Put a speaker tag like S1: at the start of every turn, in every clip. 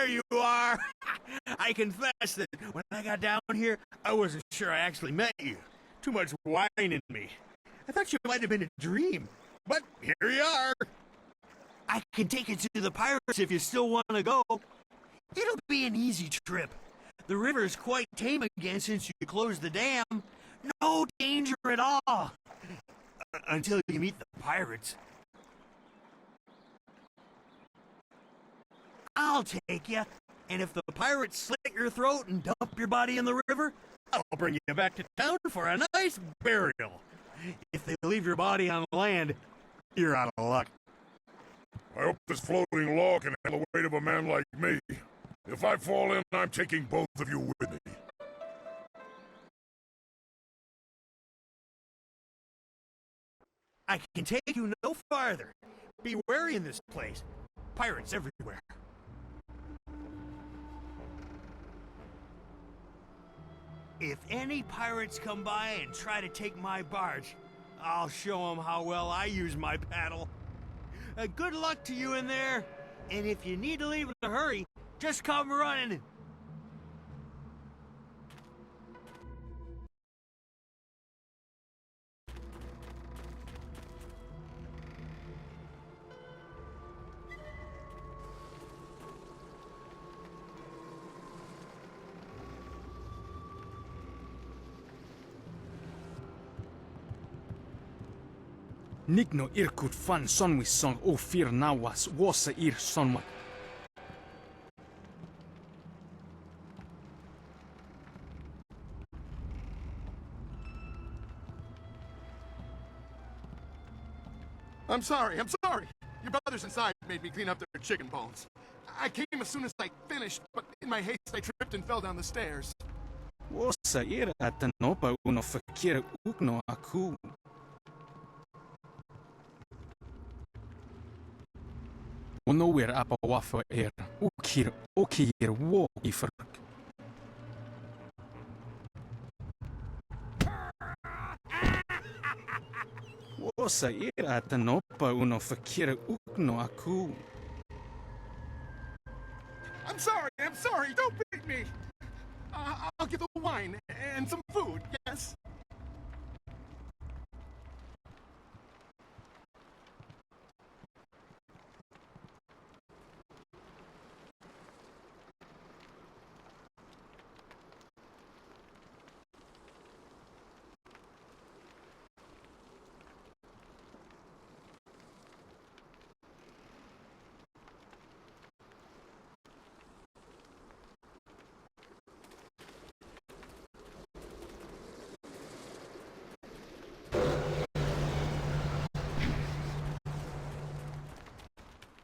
S1: There you are! I confess that when I got down here, I wasn't sure I actually met you. Too much wine in me. I thought you might have been a dream. But here you are! I can take you to the pirates if you still want to go. It'll be an easy trip. The river's quite tame again since you closed the dam. No danger at all. Until you meet the pirates. I'll take you, and if the pirates slit your throat and dump your body in the river, I'll bring you back to town for a nice burial. If they leave your body on land, you're out of luck.
S2: I hope this floating log can handle the weight of a man like me. If I fall in, I'm taking both of you with me.
S1: I can take you no farther. Be wary in this place. Pirates everywhere. If any pirates come by and try to take my barge, I'll show them how well I use my paddle. Good luck to you in there, and if you need to leave in a hurry, just come running.
S3: Nigno irkut fan sonwissong o fir nawas wosa ir sonwat.
S4: I'm sorry. Your brothers inside made me clean up their chicken bones. I came as soon as I finished, but in my haste I tripped and fell down the stairs.
S3: Wosa ir at nopa uno fakir ukno aku. Nowhere apa wafa ukir wo ifrk. Wosa ir at nopa uno fakir ukno aku.
S4: I'm sorry, don't beat me. I'll get the wine and some food, yes?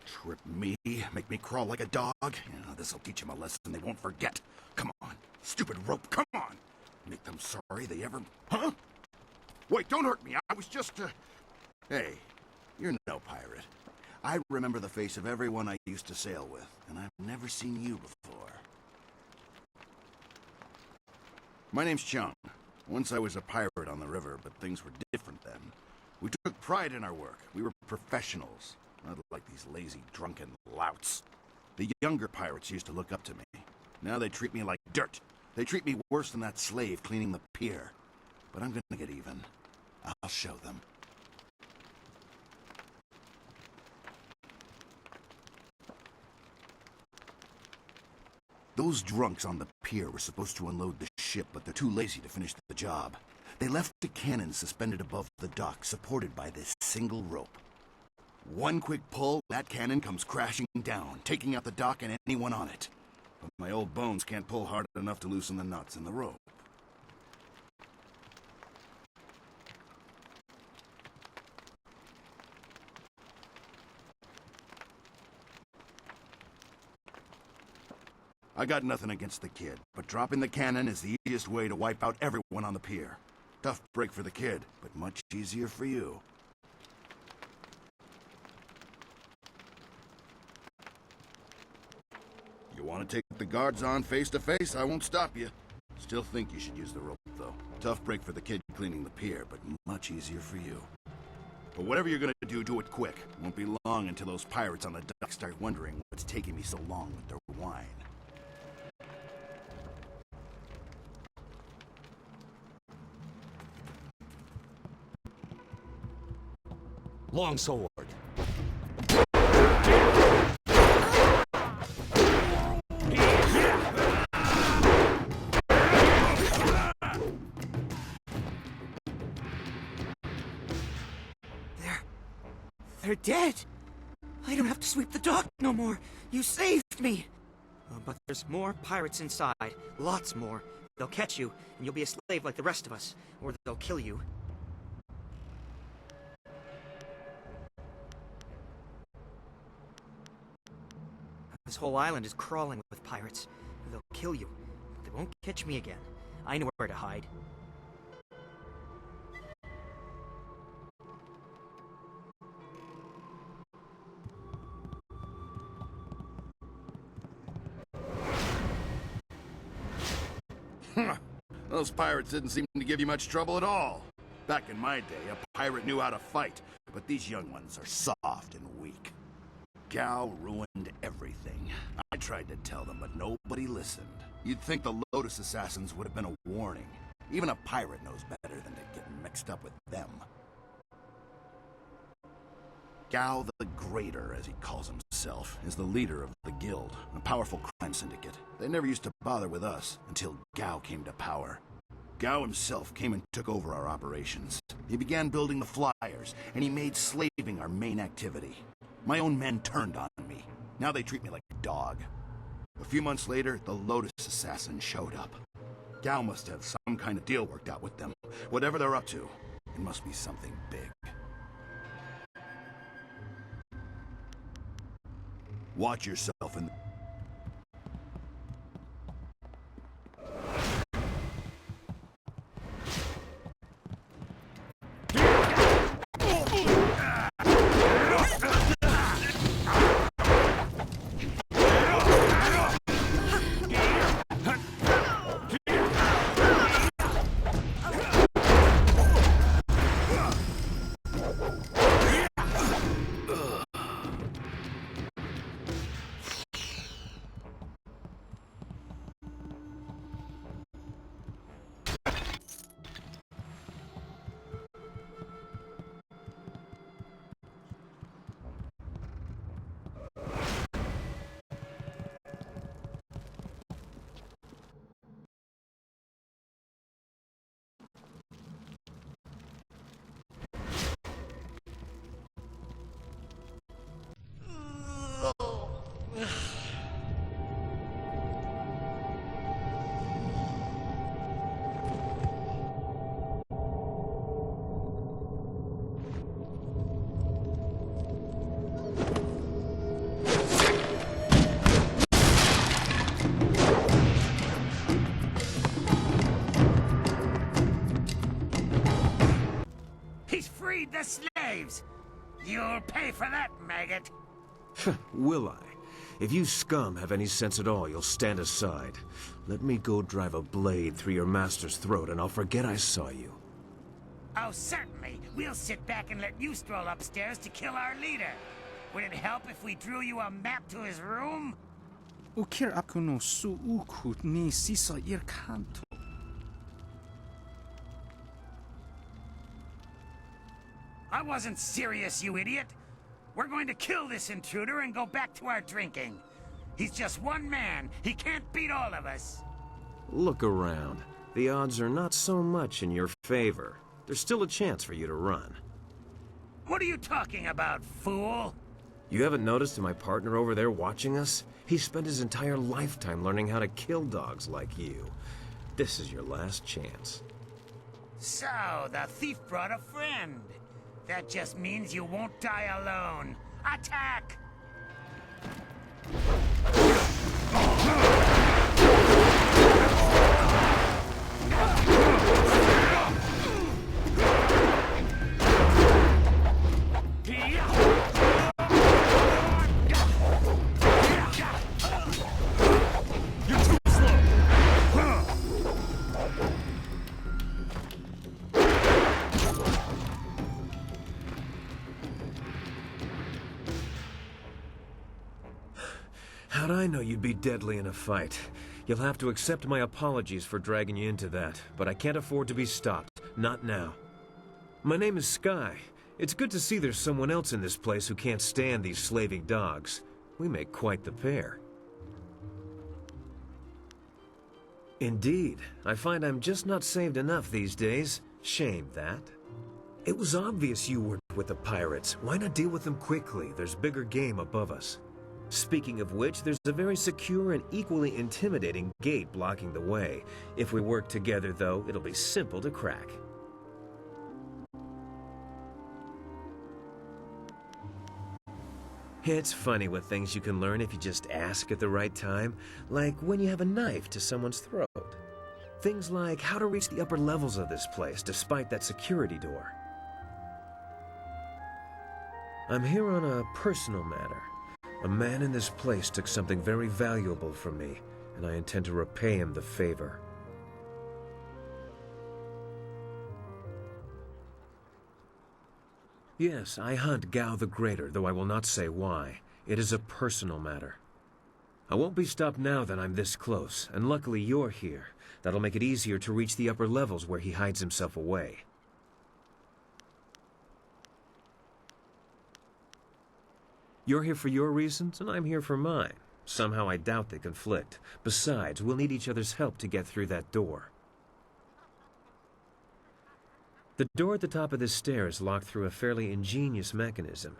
S5: Trip me, make me crawl like a dog. Yeah, this'll teach him a lesson they won't forget. Come on, stupid rope, come on. Make them sorry they ever... Huh? Wait, don't hurt me, I was just, Hey, you're no pirate. I remember the face of everyone I used to sail with, and I've never seen you before. My name's Chung. Once I was a pirate on the river, but things were different then. We took pride in our work. We were professionals. Not like these lazy, drunken louts. The younger pirates used to look up to me. Now they treat me like dirt. They treat me worse than that slave cleaning the pier. But I'm gonna get even. I'll show them. Those drunks on the pier were supposed to unload the ship, but they're too lazy to finish the job. They left a cannon suspended above the dock, supported by this single rope. One quick pull, that cannon comes crashing down, taking out the dock and anyone on it. But my old bones can't pull hard enough to loosen the nuts in the rope. I got nothing against the kid, but dropping the cannon is the easiest way to wipe out everyone on the pier. Tough break for the kid, but much easier for you. You want to take the guards on face to face? I won't stop you. Still think you should use the rope, though. Tough break for the kid cleaning the pier, but much easier for you. But whatever you're gonna do it quick. Won't be long until those pirates on the dock start wondering what's taking me so long with their wine. wine.
S6: Longsword.
S7: They're dead. I don't have to sweep the dock no more. You saved me. But there's more pirates inside. Lots more. They'll catch you, and you'll be a slave like the rest of us. Or they'll kill you. This whole island is crawling with pirates. They'll kill you, but they won't catch me again. I know where to hide.
S5: Those pirates didn't seem to give you much trouble at all. Back in my day, a pirate knew how to fight, but these young ones are soft and weak. Gao ruined everything. I tried to tell them, but nobody listened. You'd think the Lotus Assassins would have been a warning. Even a pirate knows better than to get mixed up with them. Gao the Greater, as he calls himself, is the leader of the Guild, a powerful crime syndicate. They never used to bother with us until Gao came to power. Gao himself came and took over our operations. He began building the flyers, and he made slaving our main activity. My own men turned on me. Now they treat me like a dog. A few months later, the Lotus Assassin showed up. Gao must have some kind of deal worked out with them. Whatever they're up to, it must be something big. Watch yourself in...
S8: Freed the slaves! You'll pay for that, maggot!
S6: Will I? If you scum have any sense at all, you'll stand aside. Let me go drive a blade through your master's throat and I'll forget I saw you.
S8: Oh, certainly. We'll sit back and let you stroll upstairs to kill our leader. Would it help if we drew you a map to his room?
S3: Ukir aku no suukut ni sisa ir kanto.
S8: I wasn't serious, you idiot. We're going to kill this intruder and go back to our drinking. He's just one man. He can't beat all of us.
S6: Look around. The odds are not so much in your favor. There's still a chance for you to run.
S8: What are you talking about, fool?
S6: You haven't noticed my partner over there watching us? He spent his entire lifetime learning how to kill dogs like you. This is your last chance.
S8: So, the thief brought a friend. That just means you won't die alone. Attack!
S6: How'd I know you'd be deadly in a fight? You'll have to accept my apologies for dragging you into that, but I can't afford to be stopped. Not now. My name is Sky. It's good to see there's someone else in this place who can't stand these slaving dogs. We make quite the pair. Indeed. I find I'm just not saved enough these days. Shame, that. It was obvious you were with the pirates. Why not deal with them quickly? There's bigger game above us. Speaking of which, there's a very secure and equally intimidating gate blocking the way. If we work together, though, it'll be simple to crack. It's funny what things you can learn if you just ask at the right time, like when you have a knife to someone's throat. Things like how to reach the upper levels of this place despite that security door. I'm here on a personal matter. A man in this place took something very valuable from me, and I intend to repay him the favor. Yes, I hunt Gao the Greater, though I will not say why. It is a personal matter. I won't be stopped now that I'm this close, and luckily you're here. That'll make it easier to reach the upper levels where he hides himself away. You're here for your reasons, and I'm here for mine. Somehow I doubt they conflict. Besides, we'll need each other's help to get through that door. The door at the top of this stair is locked through a fairly ingenious mechanism.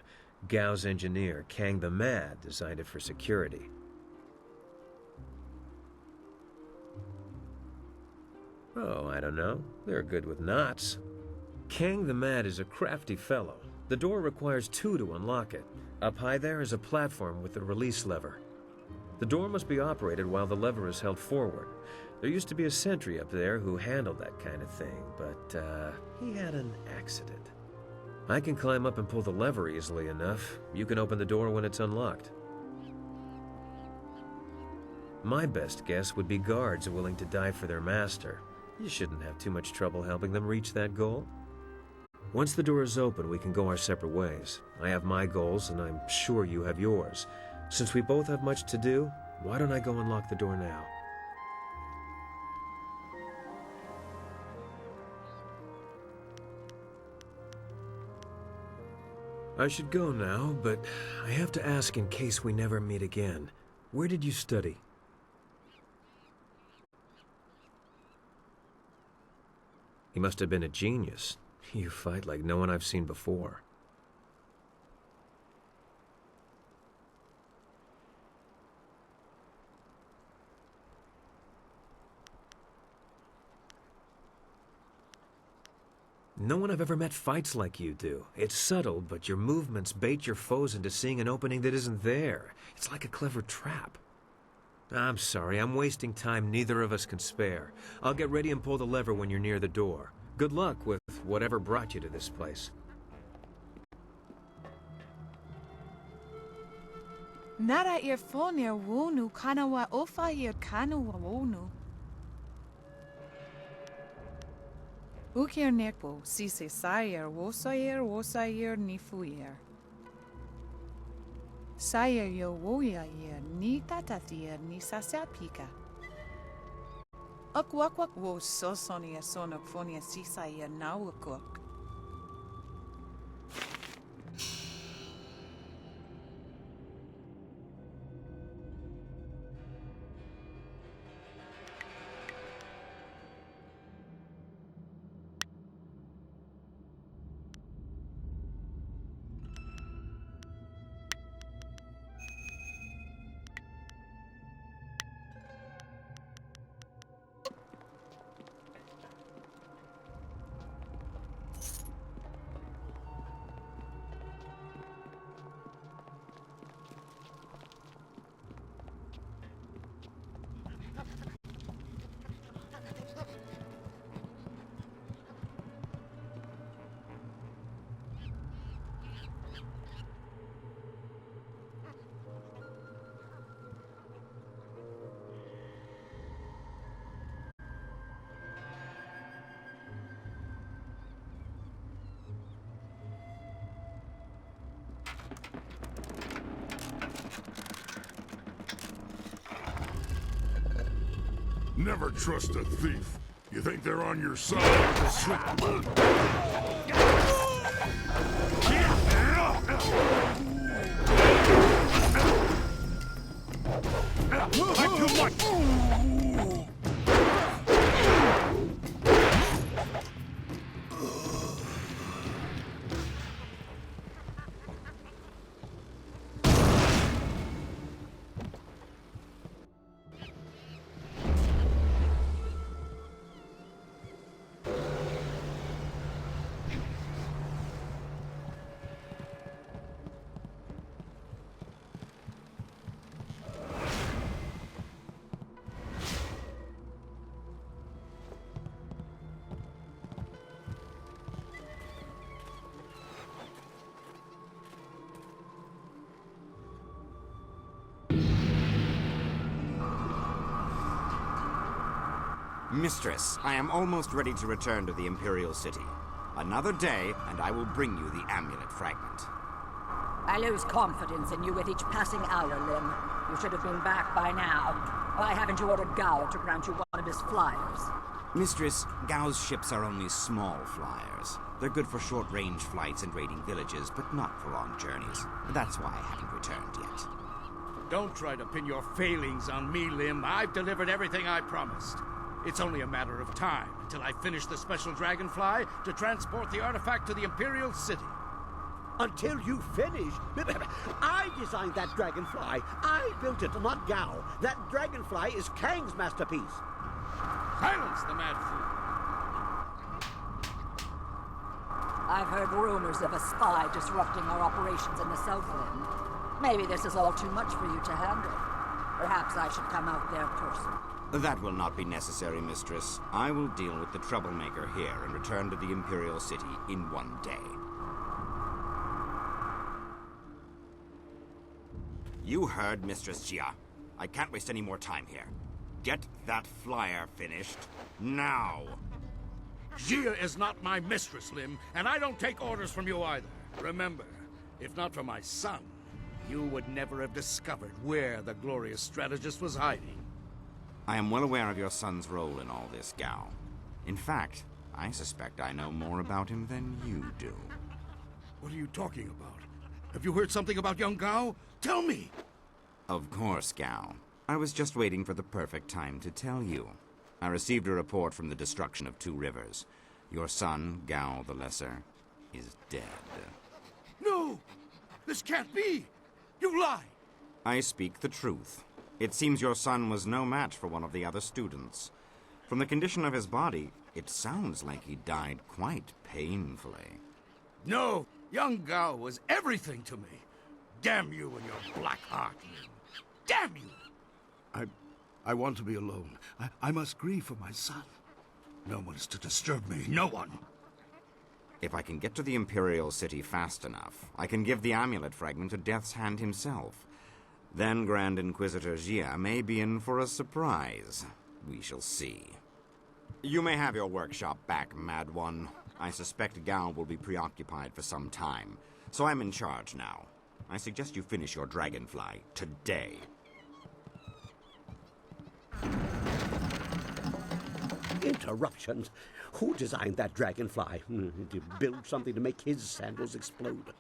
S6: Gao's engineer, Kang the Mad, designed it for security. Oh, I don't know. They're good with knots. Kang the Mad is a crafty fellow. The door requires two to unlock it. Up high there is a platform with a release lever. The door must be operated while the lever is held forward. There used to be a sentry up there who handled that kind of thing, but he had an accident. I can climb up and pull the lever easily enough. You can open the door when it's unlocked. My best guess would be guards willing to die for their master. You shouldn't have too much trouble helping them reach that goal. Once the door is open, we can go our separate ways. I have my goals, and I'm sure you have yours. Since we both have much to do, why don't I go unlock the door now? I should go now, but I have to ask in case we never meet again. Where did you study? He must have been a genius. You fight like no one I've seen before. No one I've ever met fights like you do. It's subtle, but your movements bait your foes into seeing an opening that isn't there. It's like a clever trap. I'm sorry, I'm wasting time neither of us can spare. I'll get ready and pull the lever when you're near the door. Good luck with whatever brought you to this place.
S9: Nara irfonir wonu kanawa ofa ir kanawa wonu. Ukir nekbo sise sayer wosayer nifuyer. Sayer yo woya yer ni tatatir ni sasapika. Akwakwak wo sosonia sonok fonia sisayer nawakok.
S2: Never trust a thief. You think they're on your side?
S8: Too much!
S10: Mistress, I am almost ready to return to the Imperial City. Another day, and I will bring you the amulet fragment.
S11: I lose confidence in you with each passing hour, Lim. You should have been back by now. Why haven't you ordered Gao to grant you one of his flyers?
S10: Mistress, Gao's ships are only small flyers. They're good for short-range flights and raiding villages, but not for long journeys. That's why I haven't returned yet.
S1: Don't try to pin your failings on me, Lim. I've delivered everything I promised. It's only a matter of time until I finish the special dragonfly to transport the artifact to the Imperial City.
S12: Until you finish? I designed that dragonfly. I built it, not Gao. That dragonfly is Kang's masterpiece.
S1: Silence the mad fool!
S11: I've heard rumors of a spy disrupting our operations in the Southland. Maybe this is all too much for you to handle. Perhaps I should come out there personally.
S10: That will not be necessary, Mistress. I will deal with the troublemaker here and return to the Imperial City in one day. You heard Mistress Jia. I can't waste any more time here. Get that flyer finished now.
S1: Jia is not my mistress, Lim, and I don't take orders from you either. Remember, if not for my son, you would never have discovered where the glorious strategist was hiding.
S10: I am well aware of your son's role in all this, Gao. In fact, I suspect I know more about him than you do.
S1: What are you talking about? Have you heard something about young Gao? Tell me!
S10: Of course, Gao. I was just waiting for the perfect time to tell you. I received a report from the destruction of 2 rivers. Your son, Gao the Lesser, is dead.
S1: No! This can't be! You lie!
S10: I speak the truth. It seems your son was no match for one of the other students. From the condition of his body, it sounds like he died quite painfully.
S1: No! Young Gao was everything to me. Damn you and your black heart, Lim. Damn you!
S5: I want to be alone. I must grieve for my son.
S1: No one is to disturb me. No one.
S10: If I can get to the Imperial City fast enough, I can give the amulet fragment to Death's Hand himself. Then Grand Inquisitor Jia may be in for a surprise. We shall see. You may have your workshop back, Mad One. I suspect Gao will be preoccupied for some time, so I'm in charge now. I suggest you finish your dragonfly today.
S12: Interruptions? Who designed that dragonfly? Did you build something to make his sandals explode?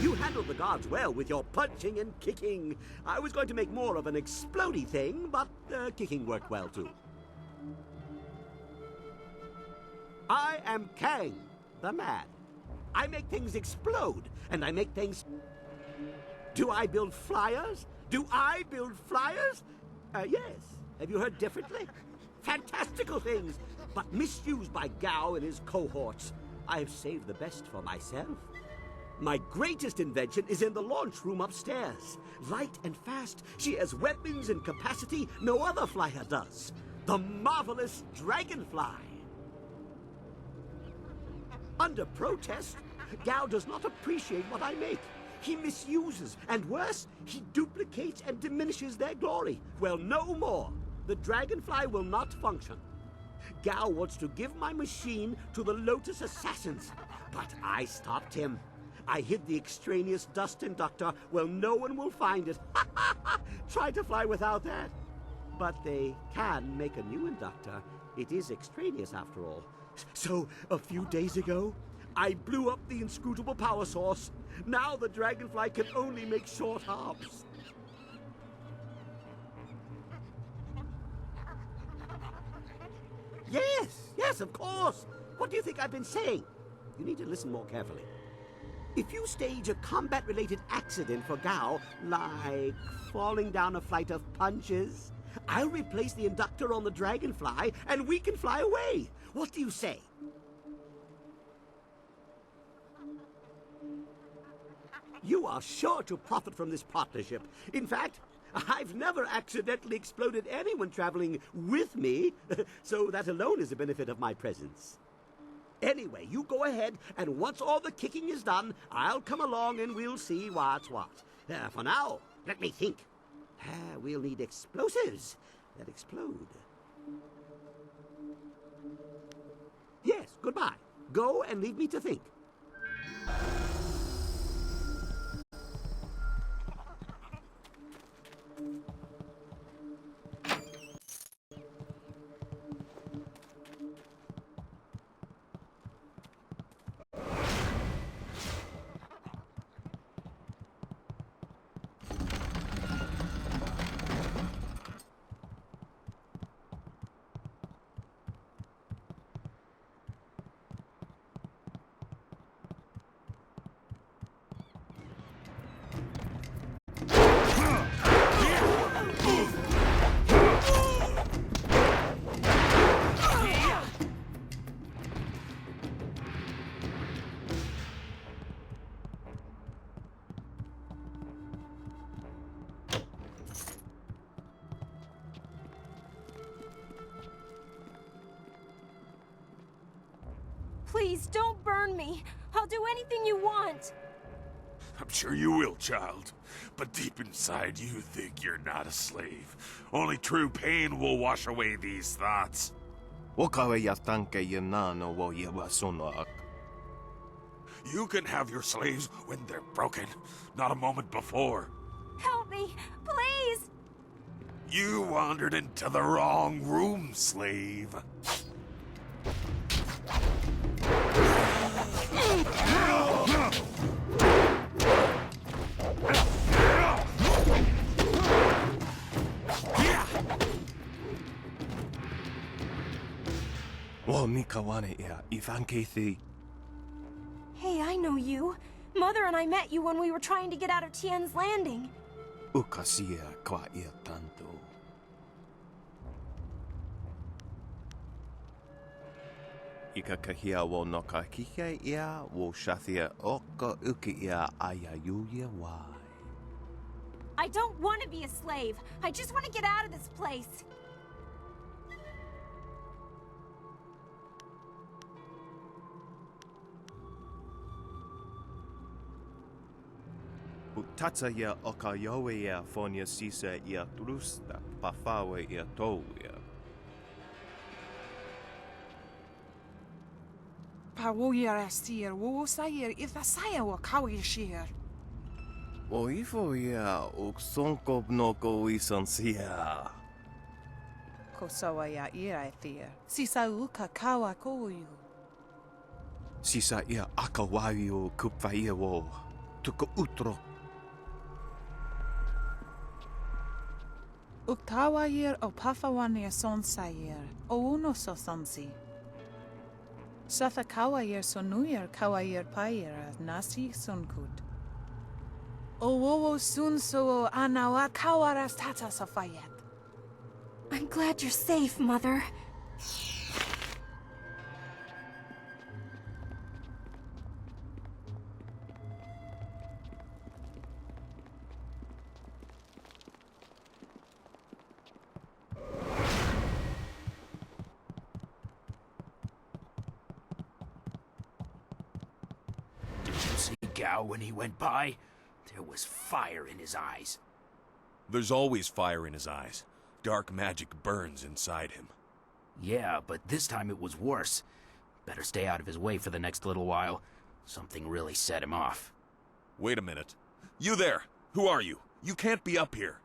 S12: You handled the guards well with your punching and kicking. I was going to make more of an explodey thing, but kicking worked well too. I am Kang, the Mad. I make things explode, and I make things... Do I build flyers? Do I build flyers? Yes. Have you heard differently? fantastical things, but misused by Gao and his cohorts. I have saved the best for myself. My greatest invention is in the launch room upstairs. Light and fast, she has weapons and capacity no other flyer does. The marvelous Dragonfly. Under protest, Gao does not appreciate what I make. He misuses, and worse, he duplicates and diminishes their glory. Well, no more. The Dragonfly will not function. Gao wants to give my machine to the Lotus Assassins, but I stopped him. I hid the extraneous dust inductor where no one will find it. Try to fly without that. But they can make a new inductor. It is extraneous after all. So, a few days ago, I blew up the inscrutable power source. Now the Dragonfly can only make short hops. Yes, of course. What do you think I've been saying? You need to listen more carefully. If you stage a combat-related accident for Gao, like falling down a flight of punches, I'll replace the inductor on the Dragonfly and we can fly away. What do you say? You are sure to profit from this partnership. In fact, I've never accidentally exploded anyone traveling with me, so that alone is a benefit of my presence. Anyway, you go ahead, and once all the kicking is done, I'll come along and we'll see what's what. For now, let me think. We'll need explosives that explode. Yes, goodbye. Go and leave me to think.
S13: Please, don't burn me. I'll do anything you want.
S2: I'm sure you will, child. But deep inside, you think you're not a slave. Only true pain will wash away these thoughts. You can have your slaves when they're broken, not a moment before.
S13: Help me, please!
S2: You wandered into the wrong room, slave.
S13: Hey, I know you. Mother and I met you when we were trying to get out of Tien's Landing. I don't want to be a slave. I just want to get out of this place.
S14: Tataya okayoya fonia sisa ia trusta pafawe ia toya.
S9: Pawoyer astir, wo sayer ithasaya wa kawishir.
S14: O ifo ia uksonko noko isansia.
S9: Kosawa ya ira thir. Sisa uka kawa koyu.
S14: Sisa ia akawayo kupfaia wo. Tuko utro.
S9: Uktawayir o pafawania son sayer, o uno so sonsi. Satha kawayir sonuyir kawayir payir nasi sunkut. O wowo sun so anawa kawaras tata safayet.
S13: I'm glad you're safe, Mother.
S15: Did you see Gao when he went by? There was fire in his eyes.
S16: There's always fire in his eyes. Dark magic burns inside him.
S15: Yeah, but this time it was worse. Better stay out of his way for the next little while. Something really set him off.
S16: Wait a minute. You there! Who are you? You can't be up here.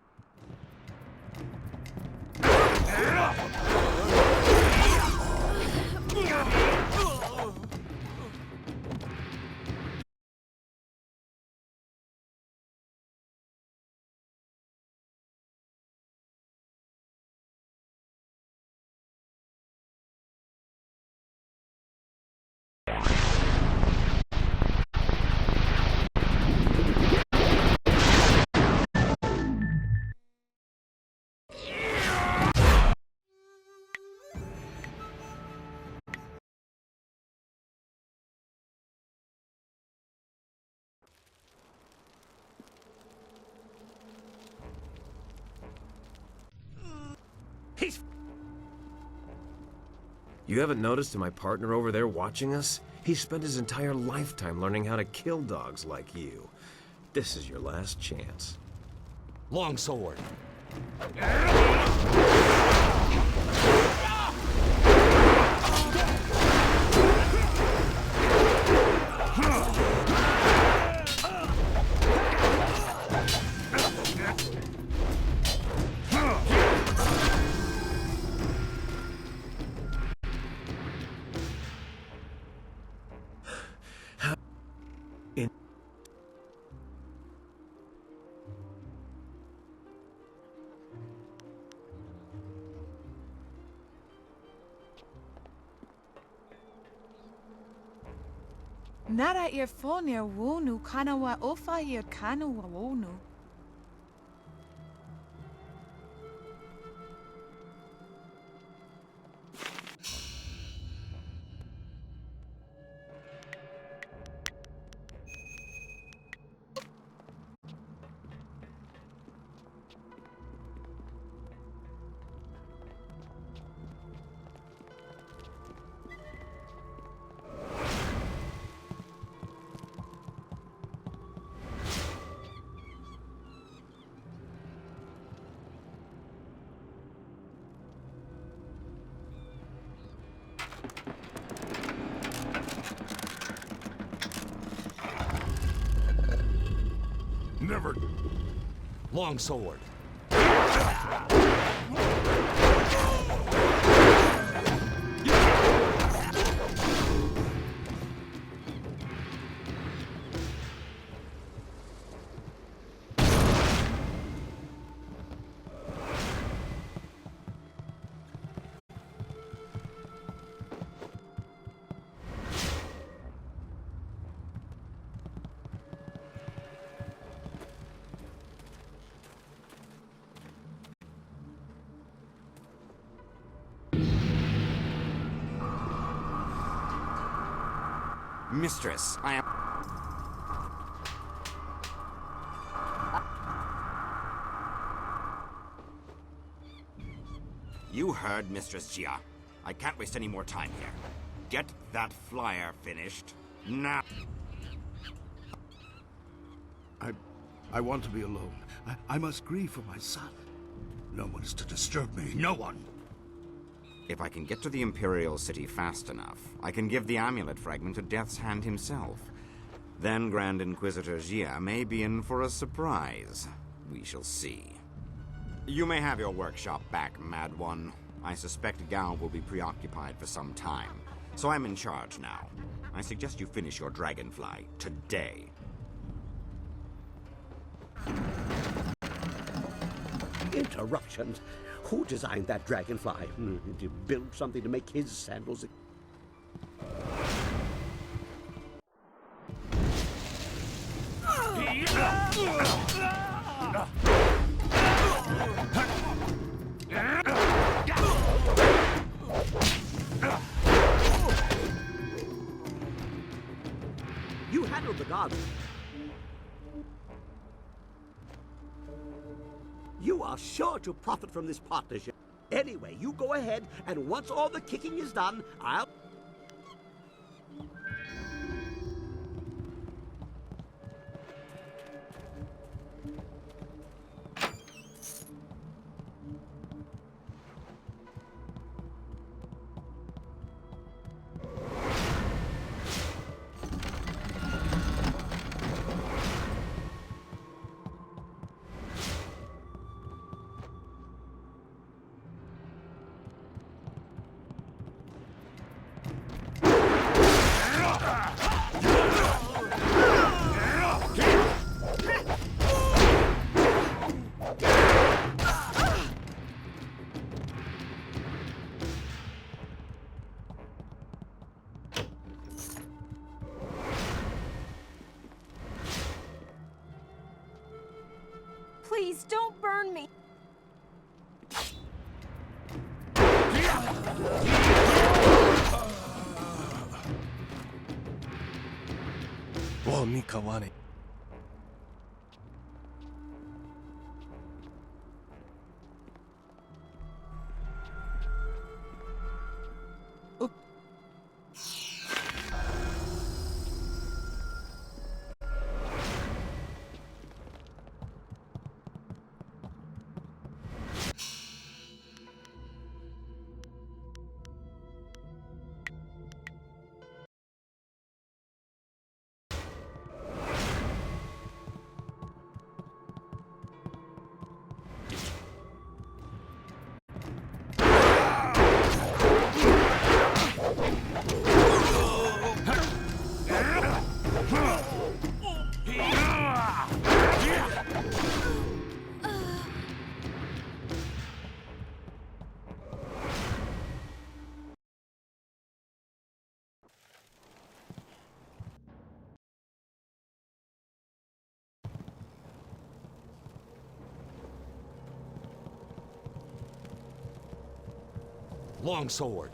S6: You haven't noticed my partner over there watching us? He spent his entire lifetime learning how to kill dogs like you. This is your last chance.
S15: Longsword.
S9: Nara irfonir wonu kanawa ofayir kanawa wonu.
S15: Never. Longsword.
S10: Mistress, I am... You heard Mistress Jia. I can't waste any more time here. Get that flyer finished now.
S5: I want to be alone. I must grieve for my son. No one is to disturb me. No one.
S10: If I can get to the Imperial City fast enough, I can give the amulet fragment to Death's Hand himself. Then Grand Inquisitor Jia may be in for a surprise. We shall see. You may have your workshop back, Mad One. I suspect Gao will be preoccupied for some time, so I'm in charge now. I suggest you finish your dragonfly today.
S12: Interruptions? Who designed that dragonfly? Did you build something to make his sandals? cargo. You are sure to profit from this partnership. Anyway, you go ahead, and once all the kicking is done, I'll...
S13: Please, don't burn me.
S14: Whoa, Mikawani.
S12: Longsword.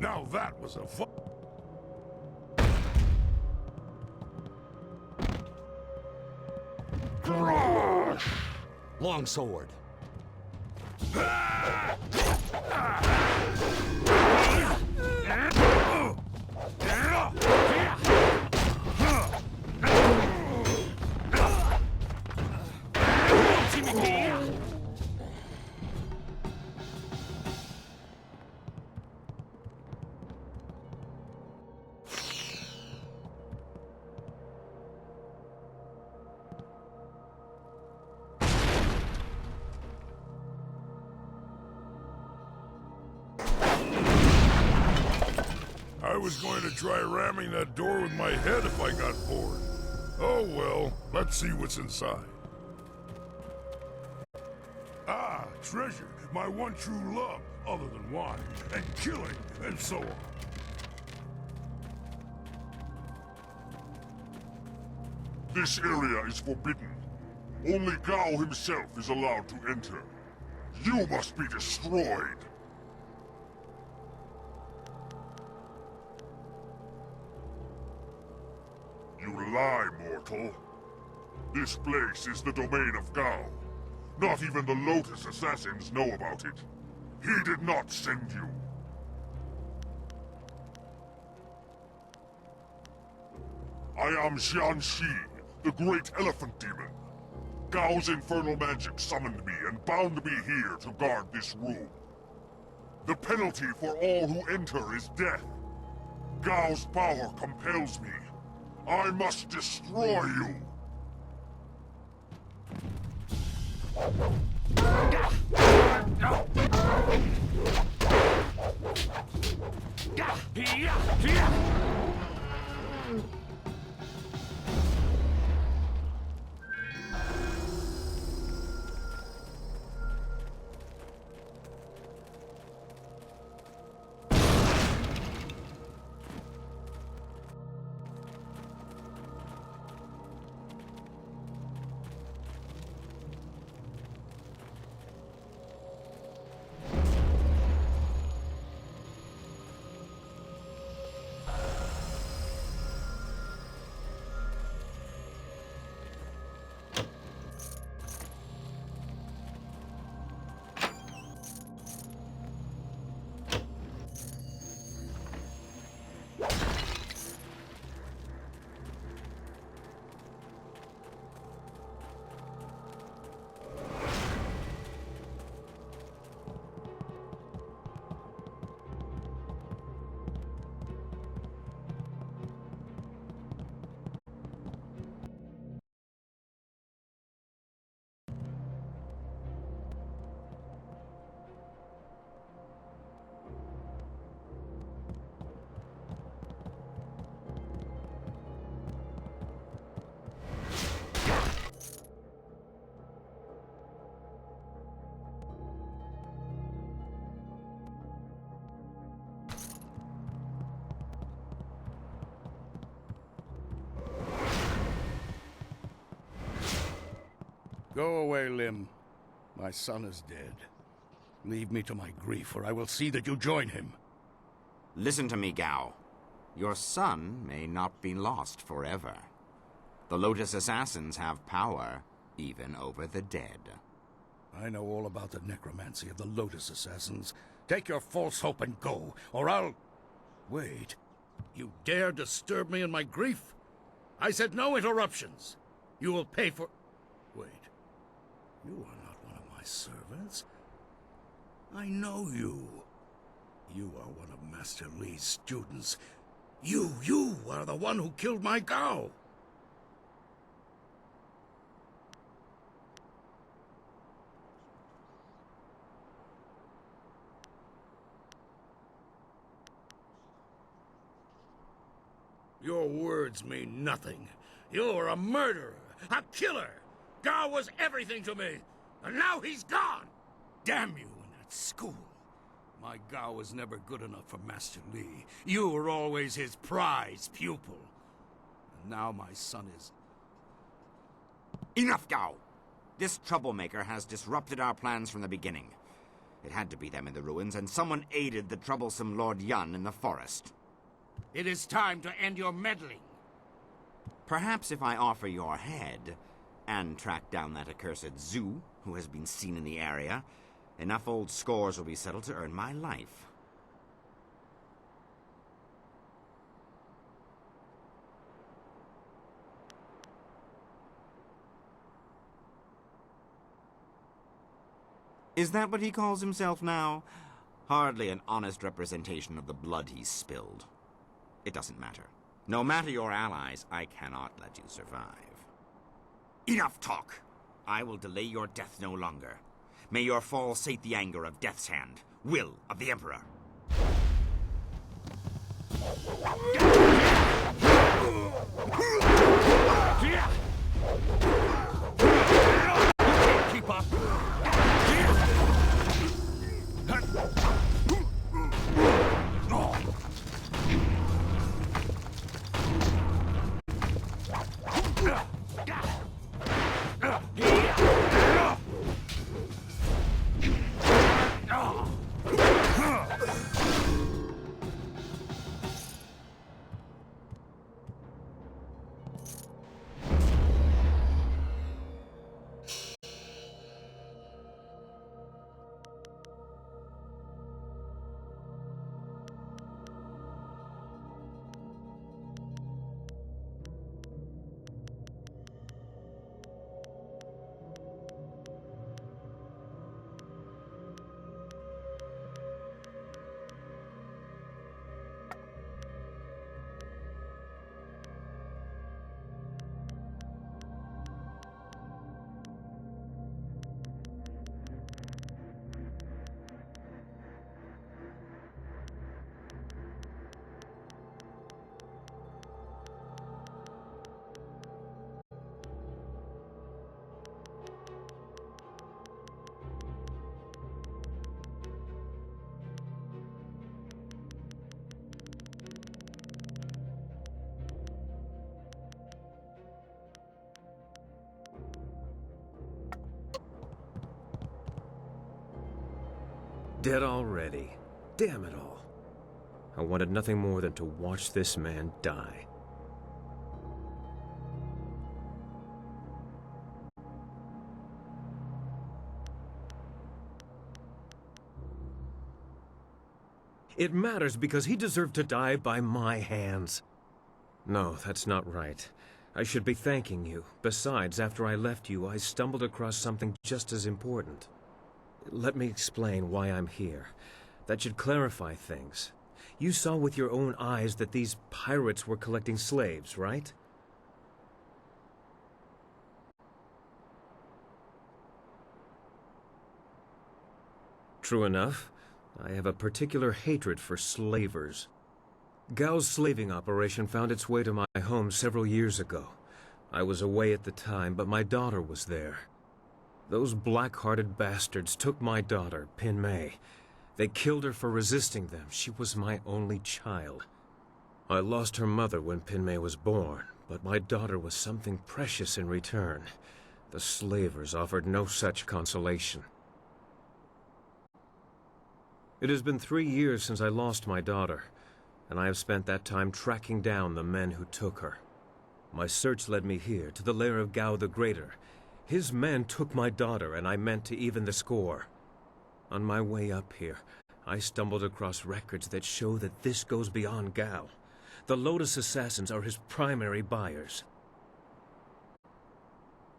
S2: Now that was a fun...
S12: Longsword.
S2: I was going to try ramming that door with my head if I got bored. Oh well, let's see what's inside. Ah, treasure, my one true love, other than wine, and killing, and so on.
S17: This area is forbidden. Only Gao himself is allowed to enter. You must be destroyed. You lie, mortal. This place is the domain of Gao. Not even the Lotus assassins know about it. He did not send you. I am Xianxi, the great elephant demon. Gao's infernal magic summoned me and bound me here to guard this room. The penalty for all who enter is death. Gao's power compels me. I must destroy you!
S5: Go away, Lim. My son is dead. Leave me to my grief, or I will see that you join him.
S10: Listen to me, Gao. Your son may not be lost forever. The Lotus Assassins have power, even over the dead.
S5: I know all about the necromancy of the Lotus Assassins. Take your false hope and go, or I'll... Wait. You dare disturb me in my grief? I said no interruptions. You will pay for... Wait. You are not one of my servants. I know you. You are one of Master Li's students. You are the one who killed my Gao. Your words mean nothing. You're a murderer, a killer. Gao was everything to me, and now he's gone. Damn you and that school. My Gao was never good enough for Master Li. You were always his prize pupil. And now my son is...
S10: Enough, Gao! This troublemaker has disrupted our plans from the beginning. It had to be them in the ruins, and someone aided the troublesome Lord Yun in the forest.
S5: It is time to end your meddling.
S10: Perhaps if I offer your head, and track down that accursed Zhu, who has been seen in the area, enough old scores will be settled to earn my life. Is that what he calls himself now? Hardly an honest representation of the blood he's spilled. It doesn't matter. No matter your allies, I cannot let you survive. Enough talk! I will delay your death no longer. May your fall sate the anger of Death's Hand, will of the Emperor.
S5: Keep up.
S6: Dead already. Damn it all. I wanted nothing more than to watch this man die. It matters because he deserved to die by my hands. No, that's not right. I should be thanking you. Besides, after I left you, I stumbled across something just as important. Let me explain why I'm here. That should clarify things. You saw with your own eyes that these pirates were collecting slaves, right? True enough. I have a particular hatred for slavers. Gao's slaving operation found its way to my home several years ago. I was away at the time, but my daughter was there. Those black-hearted bastards took my daughter, Pin Mei. They killed her for resisting them. She was my only child. I lost her mother when Pin Mei was born, but my daughter was something precious in return. The slavers offered no such consolation. It has been 3 years since I lost my daughter, and I have spent that time tracking down the men who took her. My search led me here, to the lair of Gao the Greater. His men took my daughter, and I meant to even the score. On my way up here, I stumbled across records that show that this goes beyond Gao. The Lotus Assassins are his primary buyers.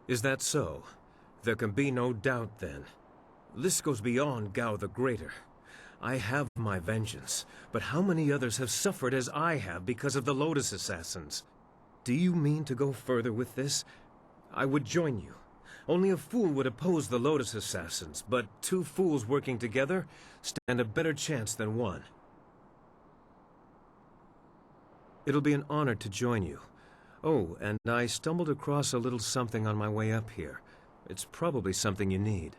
S6: Is that so? There can be no doubt, then. This goes beyond Gao the Greater. I have my vengeance, but how many others have suffered as I have because of the Lotus Assassins? Do you mean to go further with this? I would join you. Only a fool would oppose the Lotus Assassins, but 2 fools working together stand a better chance than one. It'll be an honor to join you. Oh, and I stumbled across a little something on my way up here. It's probably something you need.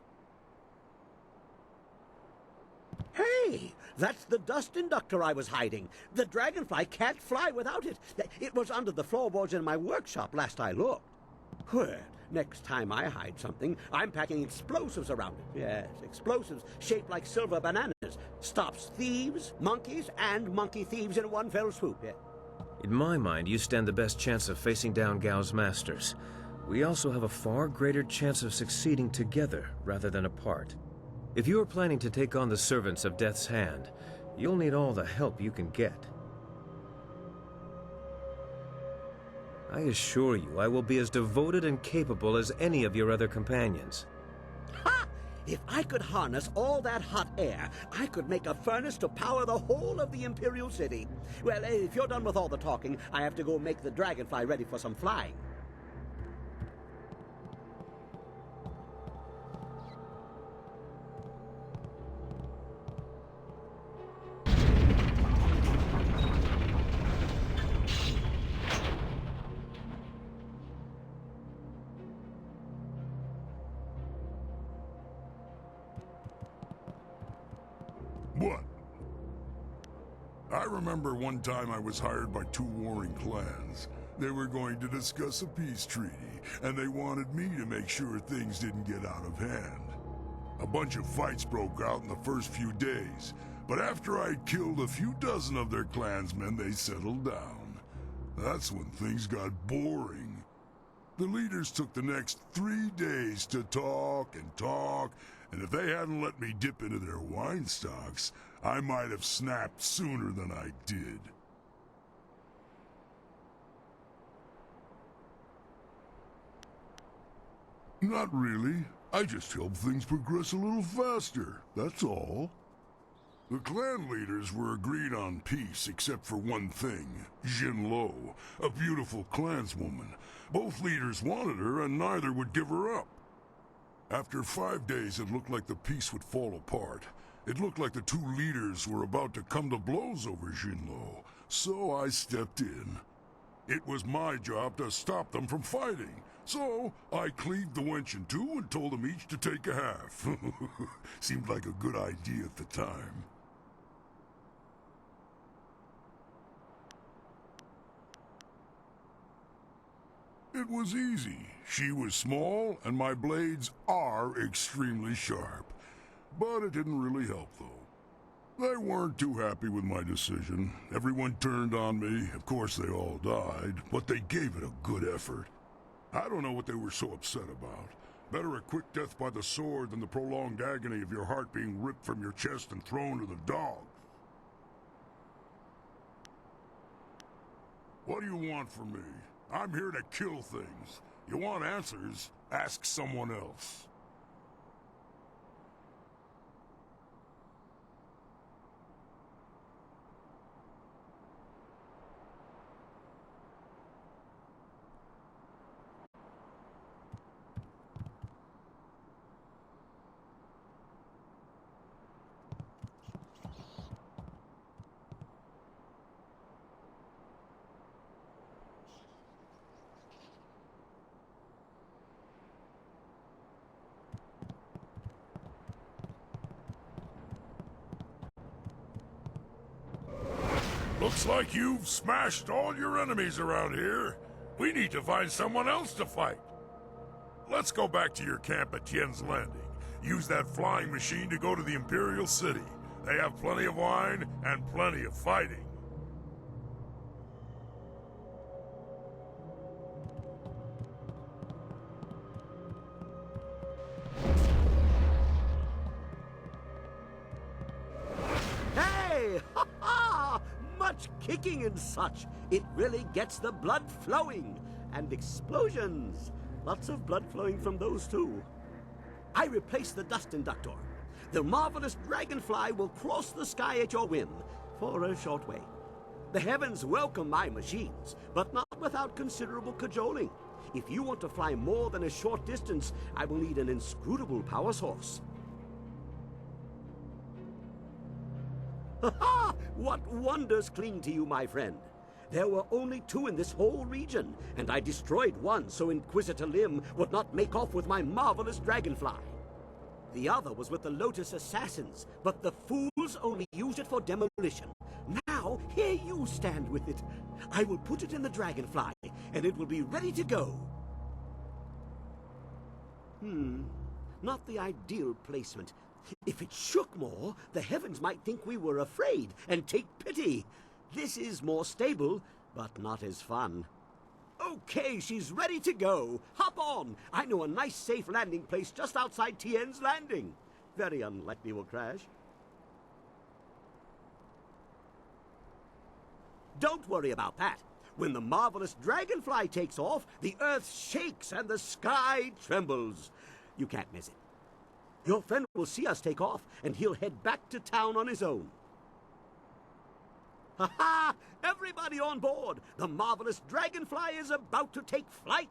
S12: Hey, that's the dust inductor I was hiding. The dragonfly can't fly without it. It was under the floorboards in my workshop last I looked. Well, next time I hide something, I'm packing explosives around it. Yes, explosives shaped like silver bananas. Stops thieves, monkeys, and monkey thieves in one fell swoop. Yeah.
S6: In my mind, you stand the best chance of facing down Gao's masters. We also have a far greater chance of succeeding together rather than apart. If you are planning to take on the servants of Death's Hand, you'll need all the help you can get. I assure you, I will be as devoted and capable as any of your other companions.
S12: Ha! If I could harness all that hot air, I could make a furnace to power the whole of the Imperial City. Well, if you're done with all the talking, I have to go make the dragonfly ready for some flying.
S17: What? I remember one time I was hired by 2 warring clans. They were going to discuss a peace treaty, and they wanted me to make sure things didn't get out of hand. A bunch of fights broke out in the first few days, but after I'd killed a few dozen of their clansmen, they settled down. That's when things got boring. The leaders took the next 3 days to talk and talk, and if they hadn't let me dip into their wine stocks, I might have snapped sooner than I did. Not really. I just helped things progress a little faster, that's all. The clan leaders were agreed on peace except for one thing, Jinlo, a beautiful clanswoman. Both leaders wanted her and neither would give her up. After 5 days, it looked like the peace would fall apart. It looked like the 2 leaders were about to come to blows over Jinlo, so I stepped in. It was my job to stop them from fighting, so I cleaved the wench in 2 and told them each to take a half. Seemed like a good idea at the time. It was easy. She was small, and my blades are extremely sharp. But it didn't really help, though. They weren't too happy with my decision. Everyone turned on me. Of course, they all died, but they gave it a good effort. I don't know what they were so upset about. Better a quick death by the sword than the prolonged agony of your heart being ripped from your chest and thrown to the dogs. What do you want from me? I'm here to kill things. You want answers? Ask someone else. Looks like you've smashed all your enemies around here. We need to find someone else to fight. Let's go back to your camp at Tien's Landing. Use that flying machine to go to the Imperial City. They have plenty of wine and plenty of fighting.
S12: Hey! Ha ha! Much kicking and such. It really gets the blood flowing. And explosions. Lots of blood flowing from those too. I replaced the dust inductor. The marvelous dragonfly will cross the sky at your whim for a short way. The heavens welcome my machines, but not without considerable cajoling. If you want to fly more than a short distance, I will need an inscrutable power source. Ha ha! What wonders cling to you, my friend? There were only 2 in this whole region, and I destroyed one so Inquisitor Lim would not make off with my marvelous dragonfly. The other was with the Lotus Assassins, but the fools only used it for demolition. Now, here you stand with it. I will put it in the dragonfly, and it will be ready to go. Not the ideal placement. If it shook more, the heavens might think we were afraid and take pity. This is more stable, but not as fun. Okay, she's ready to go. Hop on. I know a nice safe landing place just outside Tien's Landing. Very unlikely we'll crash. Don't worry about that. When the marvelous dragonfly takes off, the earth shakes and the sky trembles. You can't miss it. Your friend will see us take off, and he'll head back to town on his own. Ha ha! Everybody on board! The marvelous dragonfly is about to take flight!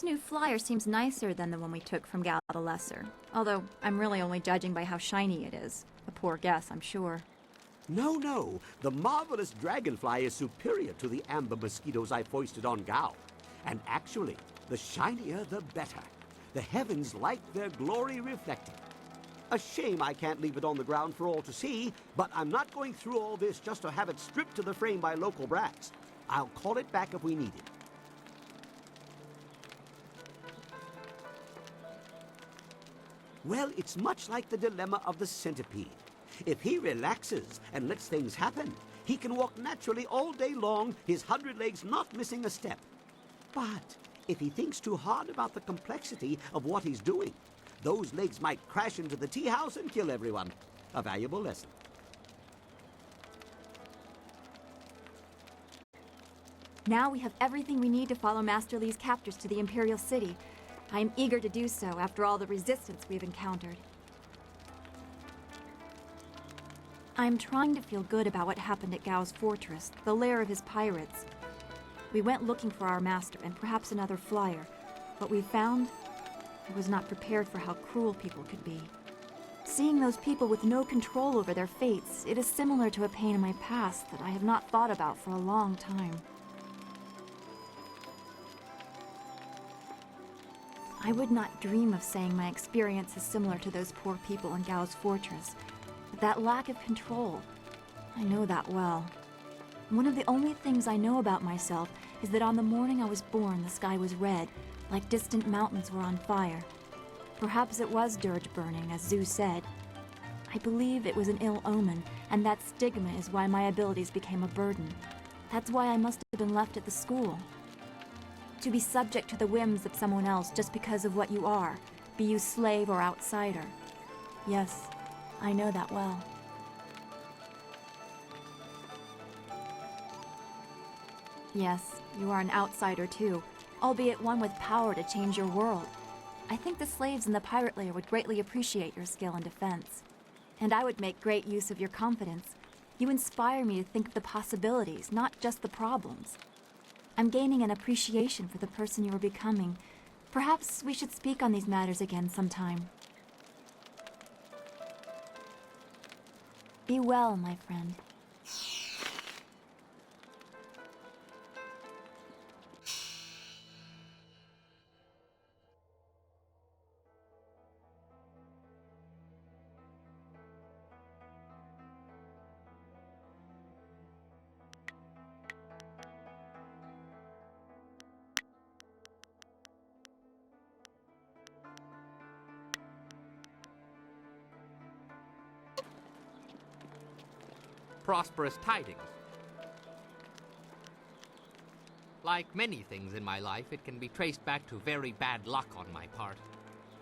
S18: new flyer seems nicer than the one we took from Gal the Lesser. Although, I'm really only judging by how shiny it is. A poor guess, I'm sure.
S12: No. The marvelous dragonfly is superior to the amber mosquitoes I foisted on Gao. And actually, the shinier the better. The heavens like their glory reflected. A shame I can't leave it on the ground for all to see, but I'm not going through all this just to have it stripped to the frame by local brats. I'll call it back if we need it. Well, it's much like the dilemma of the centipede. If he relaxes and lets things happen, he can walk naturally all day long, his 100 legs not missing a step. But if he thinks too hard about the complexity of what he's doing, those legs might crash into the tea house and kill everyone. A valuable lesson.
S18: Now we have everything we need to follow Master Li's captors to the Imperial City. I am eager to do so after all the resistance we've encountered. I am trying to feel good about what happened at Gao's fortress, the lair of his pirates. We went looking for our master and perhaps another flyer. What we found, I was not prepared for how cruel people could be. Seeing those people with no control over their fates, it is similar to a pain in my past that I have not thought about for a long time. I would not dream of saying my experience is similar to those poor people in Gao's fortress. But that lack of control, I know that well. One of the only things I know about myself is that on the morning I was born, the sky was red, like distant mountains were on fire. Perhaps it was dirge burning, as Zeus said. I believe it was an ill omen, and that stigma is why my abilities became a burden. That's why I must have been left at the school. To be subject to the whims of someone else just because of what you are, be you slave or outsider. Yes, I know that well. Yes, you are an outsider too, albeit one with power to change your world. I think the slaves in the pirate lair would greatly appreciate your skill and defense. And I would make great use of your confidence. You inspire me to think of the possibilities, not just the problems. I'm gaining an appreciation for the person you are becoming. Perhaps we should speak on these matters again sometime. Be well, my friend.
S19: Prosperous tidings. Like many things in my life, it can be traced back to very bad luck on my part.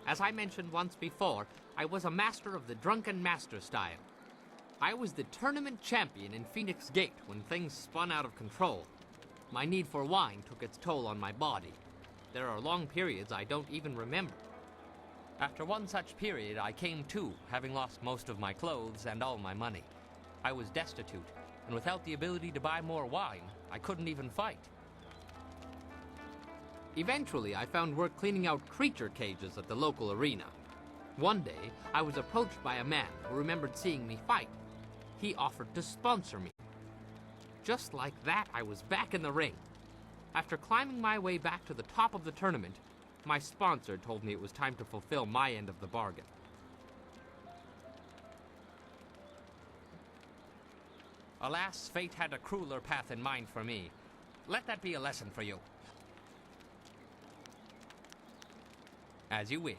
S19: As I mentioned once before, I was a master of the drunken master style. I was the tournament champion in Phoenix Gate when things spun out of control. My need for wine took its toll on my body. There are long periods I don't even remember. After one such period, I came to, having lost most of my clothes and all my money. I was destitute, and without the ability to buy more wine, I couldn't even fight. Eventually, I found work cleaning out creature cages at the local arena. One day, I was approached by a man who remembered seeing me fight. He offered to sponsor me. Just like that, I was back in the ring. After climbing my way back to the top of the tournament, my sponsor told me it was time to fulfill my end of the bargain. Alas, fate had a crueler path in mind for me. Let that be a lesson for you. As you wish.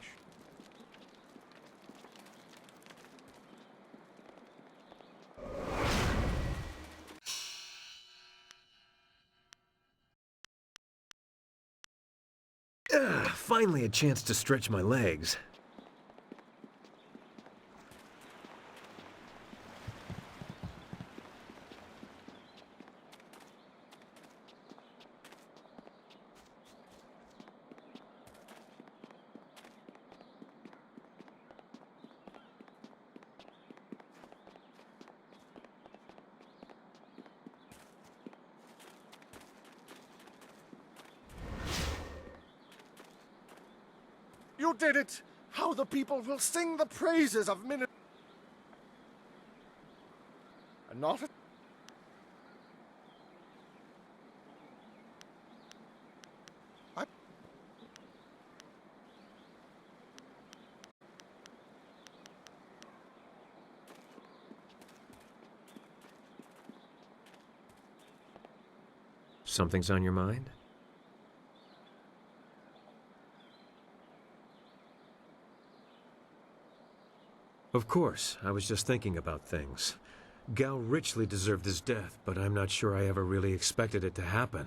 S6: Finally a chance to stretch my legs.
S4: You did it! How the people will sing the praises of Min... And not a...
S6: Something's on your mind? Of course, I was just thinking about things. Gao richly deserved his death, but I'm not sure I ever really expected it to happen.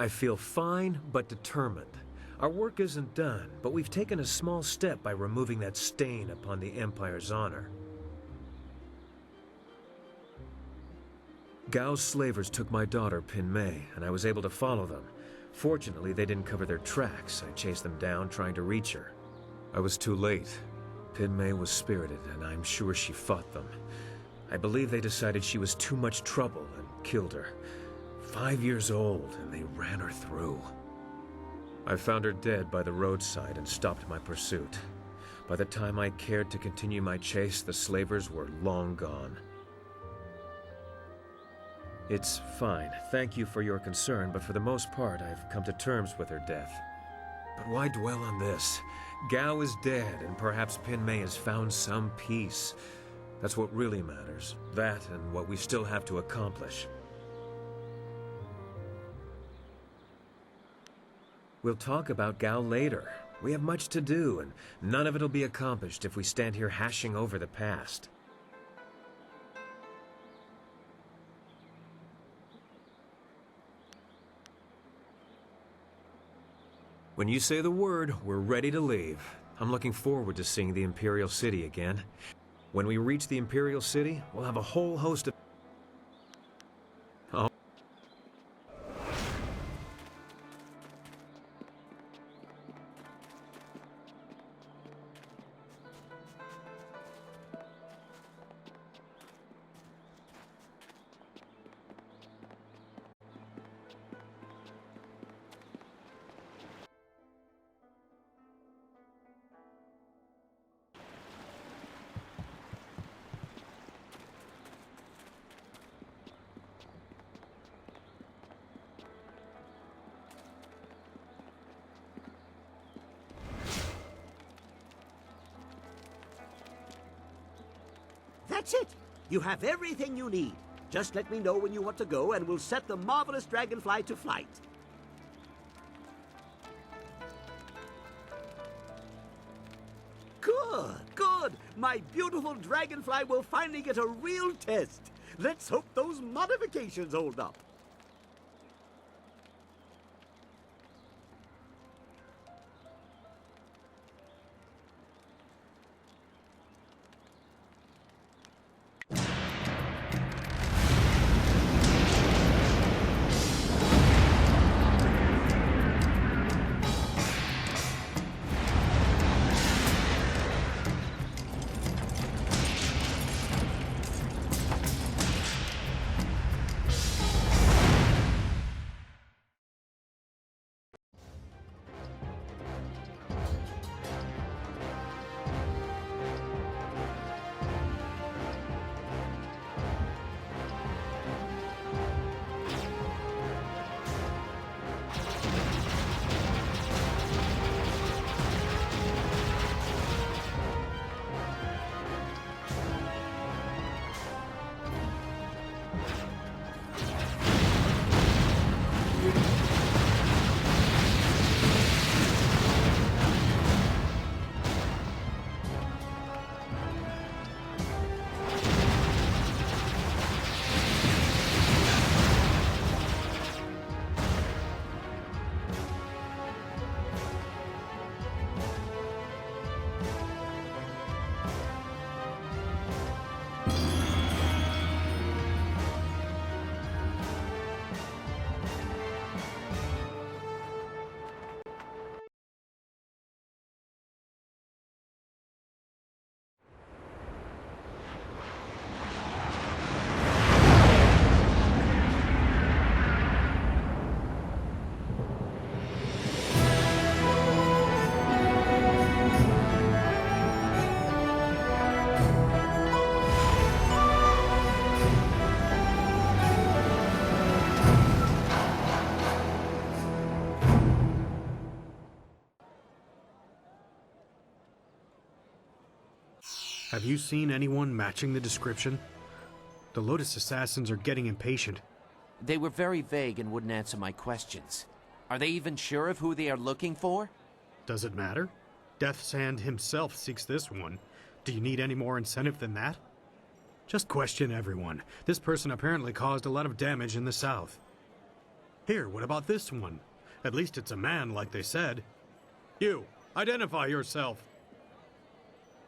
S6: I feel fine, but determined. Our work isn't done, but we've taken a small step by removing that stain upon the Empire's honor. Gao's slavers took my daughter, Pin Mei, and I was able to follow them. Fortunately, they didn't cover their tracks. I chased them down, trying to reach her. I was too late. Pin Mei was spirited, and I'm sure she fought them. I believe they decided she was too much trouble and killed her. 5 years old, and they ran her through. I found her dead by the roadside and stopped my pursuit. By the time I cared to continue my chase, the slavers were long gone. It's fine. Thank you for your concern, but for the most part, I've come to terms with her death. But why dwell on this? Gao is dead, and perhaps Pin Mei has found some peace. That's what really matters. That and what we still have to accomplish. We'll talk about Gao later. We have much to do, and none of it'll be accomplished if we stand here hashing over the past. When you say the word, we're ready to leave. I'm looking forward to seeing the Imperial City again. When we reach the Imperial City, we'll have a whole host of... Oh.
S12: That's it! You have everything you need. Just let me know when you want to go, and we'll set the marvelous dragonfly to flight. Good, good! My beautiful dragonfly will finally get a real test. Let's hope those modifications hold up.
S20: Have you seen anyone matching the description? The Lotus Assassins are getting impatient.
S21: They were very vague and wouldn't answer my questions. Are they even sure of who they are looking for?
S20: Does it matter? Death's Hand himself seeks this one. Do you need any more incentive than that? Just question everyone. This person apparently caused a lot of damage in the south. Here, what about this one? At least it's a man, like they said. You, identify yourself.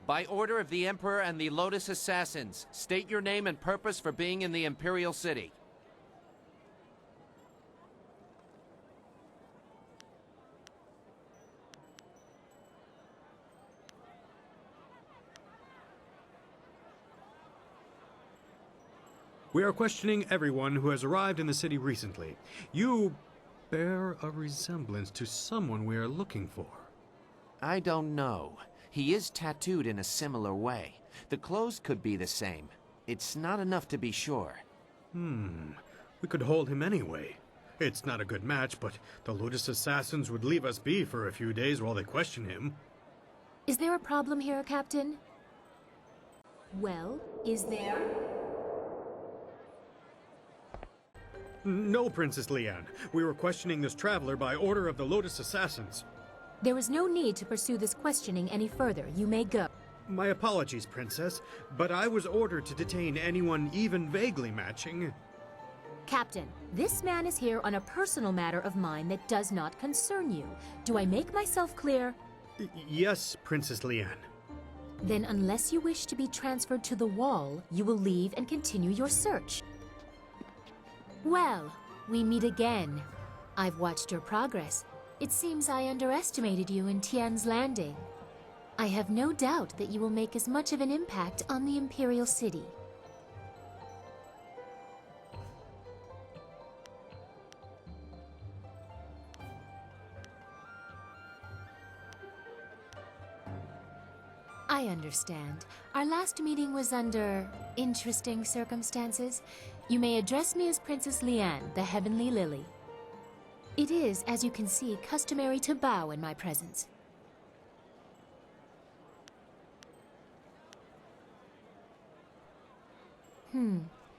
S21: By order of the Emperor and the Lotus Assassins, state your name and purpose for being in the Imperial City.
S20: We are questioning everyone who has arrived in the city recently. You bear a resemblance to someone we are looking for.
S21: I don't know. He is tattooed in a similar way. The clothes could be the same. It's not enough to be sure.
S20: We could hold him anyway. It's not a good match, but the Lotus Assassins would leave us be for a few days while they question him.
S22: Is there a problem here, Captain? Well, is there?
S20: No, Princess Leanne. We were questioning this traveler by order of the Lotus Assassins.
S22: There is no need to pursue this questioning any further. You may go.
S20: My apologies, Princess, but I was ordered to detain anyone even vaguely matching.
S22: Captain, this man is here on a personal matter of mine that does not concern you. Do I make myself clear?
S20: Yes, Princess Leanne.
S22: Then unless you wish to be transferred to the wall, you will leave and continue your search. Well, we meet again. I've watched your progress. It seems I underestimated you in Tian's Landing. I have no doubt that you will make as much of an impact on the Imperial City. I understand. Our last meeting was under interesting circumstances. You may address me as Princess Leanne, the Heavenly Lily. It is, as you can see, customary to bow in my presence.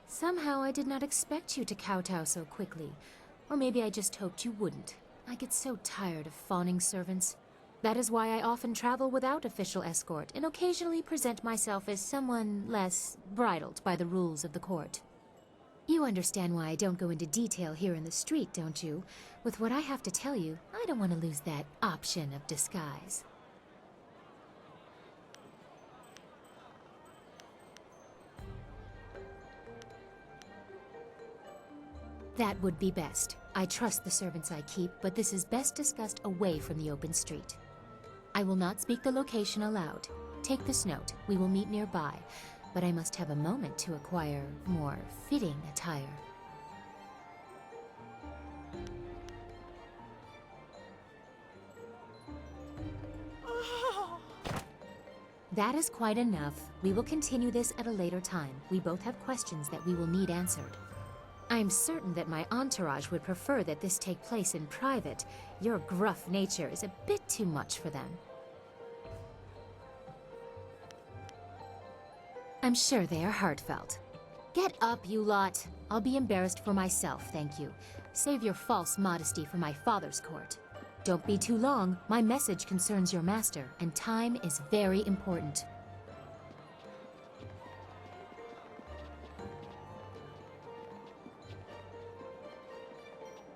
S22: Somehow I did not expect you to kowtow so quickly. Or maybe I just hoped you wouldn't. I get so tired of fawning servants. That is why I often travel without official escort and occasionally present myself as someone less bridled by the rules of the court. You understand why I don't go into detail here in the street, don't you? With what I have to tell you, I don't want to lose that option of disguise. That would be best. I trust the servants I keep, but this is best discussed away from the open street. I will not speak the location aloud. Take this note. We will meet nearby, but I must have a moment to acquire more fitting attire. That is quite enough. We will continue this at a later time. We both have questions that we will need answered. I'm certain that my entourage would prefer that this take place in private. Your gruff nature is a bit too much for them. I'm sure they are heartfelt. Get up, you lot. I'll be embarrassed for myself, thank you. Save your false modesty for my father's court. Don't be too long. My message concerns your master, and time is very important.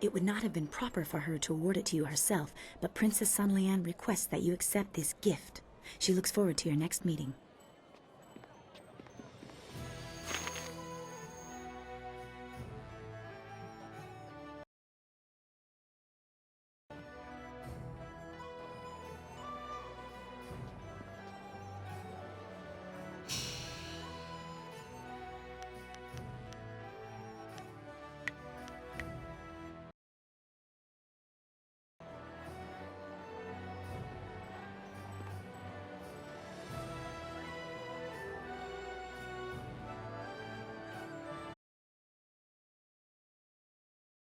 S23: It would not have been proper for her to award it to you herself, but Princess Sun Lian requests that you accept this gift. She looks forward to your next meeting.